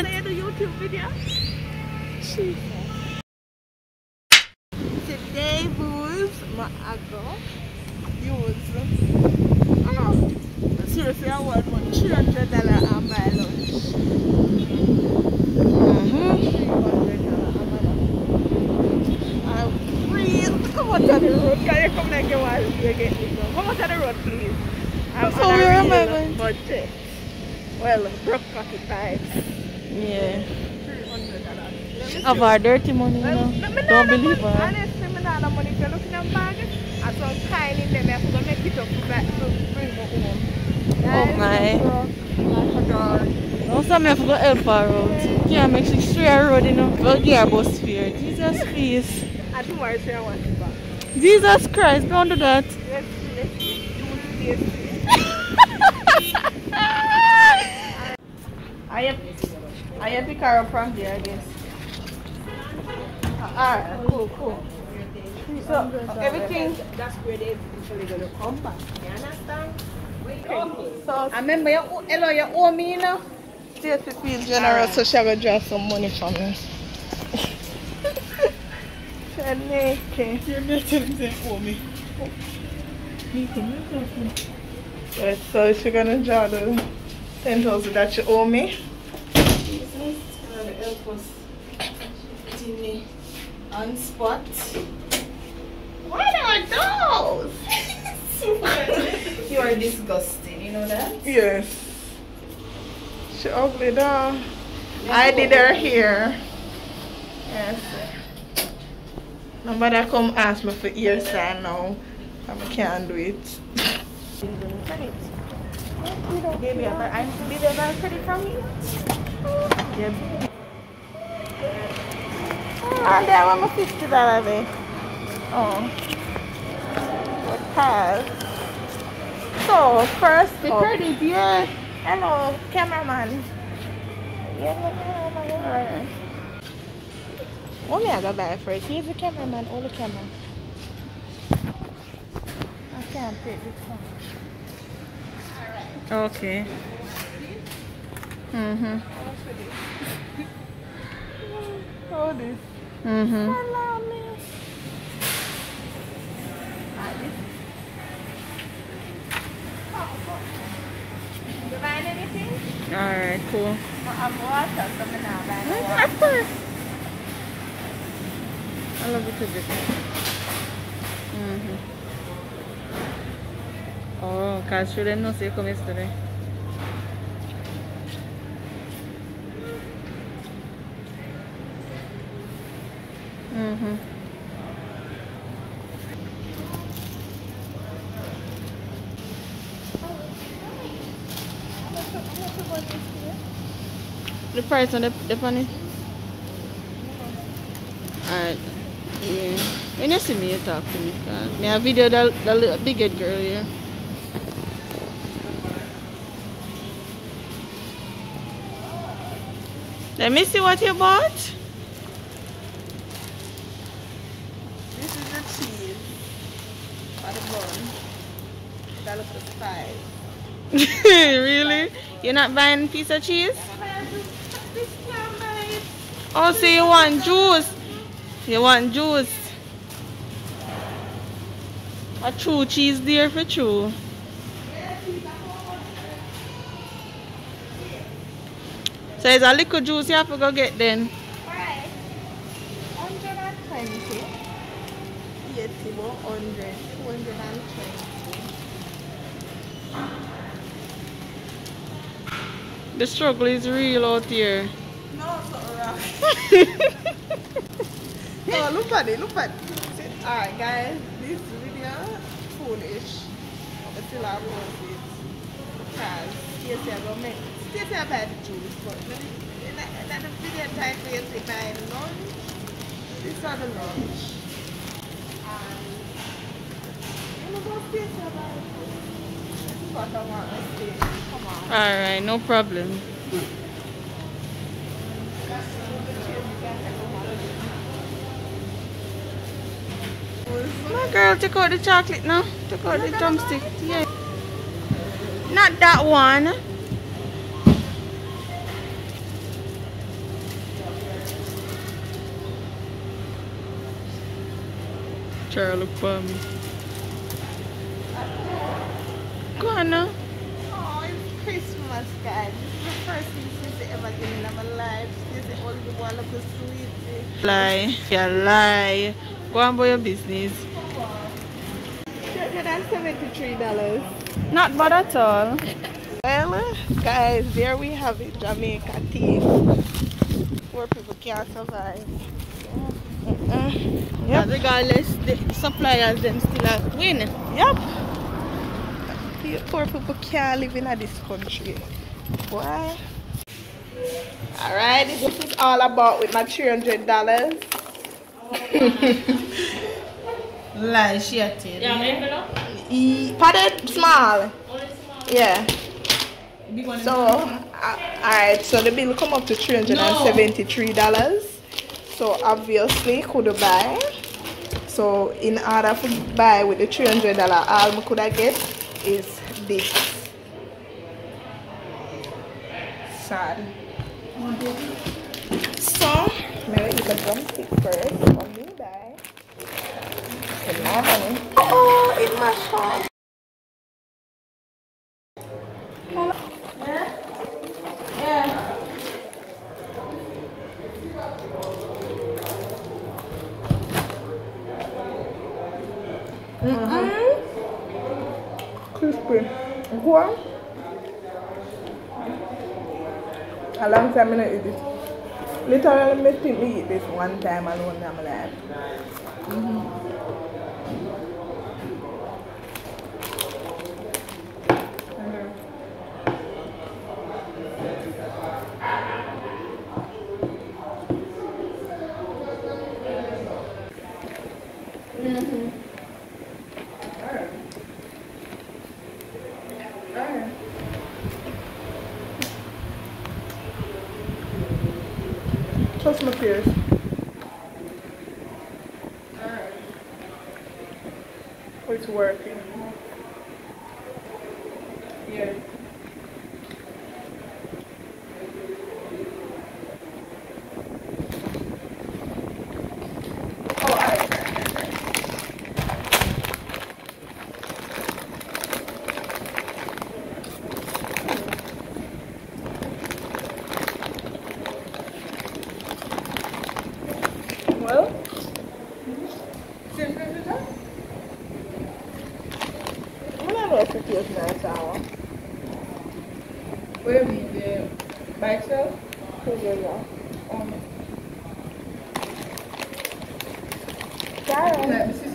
it. I do YouTube video. Today, boys, my ago. Seriously, I want $300 on my lunch. I'm free. Come on to the road. Can you come like you want to get me? Come on to the road, please. I'm So where am I going? Budget. Well, broke pocket vibes. Yeah. $300. Of our dirty money, you know. Don't believe her. Honestly, I don't have money. If you're looking at bag, I saw kind in them. I have to make it up to bring me home. Oh my. Also, I have to go help her out. Yeah, make sure straight road, you know. Well, yeah, bus fare. Jesus Christ. And tomorrow, I want it back. Jesus Christ, don't do that. I have pick her up from there, I guess. Alright, cool. So, everything. That's where they usually going to come back. You understand? So, I remember you owe me, you know? Stacey feels generous, so she's going to draw some money from me. Yes, so she's going to draw the 10,000 that you owe me. Help us me on spot. What are those? You are disgusting, you know that? Yes. She ugly though. I did her hair. Yes. Nobody come ask me for ear sign now. I can't do it. Baby, did I buy credit from you? Yeah. And there was my $50 there. Oh. What pass? So, first the credit, yeah. Hello, cameraman. Yeah, only I got buy for it. He's the cameraman, all the camera. I can't take this one. Okay. All this. Allow me. You buying anything? Alright, cool. I'm water, so I'm not buying water. Of course. I love it a bit. Oh, because she didn't know so you come yesterday. The price on the funny? Alright. Yeah. When you see me, you talk to me. I have video the little big head girl here. Let me see what you bought. This is the cheese. For the bun. That looks like $5. Really? You're not buying a piece of cheese? Oh, so you want juice? You want juice? A true cheese there for true. So it's a little juice you have to go get then. Right. 120. 80, 100, 220. The struggle is real out here. No, it's not rough. No, look at it, Alright guys, this video foolish. But still I post it. Because Stacey I go make Stacey I buy the juice, but that the video time for you to buy lunch. This is the lunch. And you know what Stacey I buy? This is what I want to say. Come on. Alright, no problem. My girl, take out the chocolate now. Take out the drumstick. Yeah. Not that one. Try to look for me. Go on now. Oh, it's Christmas, guys. This is the first thing she's ever given in my life. She's the only one of the sweet. Lie. Yeah, lie. Go on about your business. $173. Not bad at all. Well, guys, there we have it. Jamaica tea. Poor people can't survive. Yeah, regardless, the suppliers them still have win. Yep. Poor people can't live in this country. Why? Alright, this is all about with my $300. Lie, she a tell. Yeah, Padded small. Yeah. Big one. So, alright, so the bill come up to $373. So obviously could buy. So in order to buy with the $300, all I could get is this. Sad. So maybe you can drumstick first for me buy. And more money. Oh, it mashed up. Yeah. Crispy. What? A long time I don't eat this. Literally, I think me eat this one time alone in my life. Touch my peers. Alright. It's working. Yeah. Oh, alright. Well, same thing with that? I'm gonna know if it feels nice hour. Where we the by itself? Yeah. Like, this is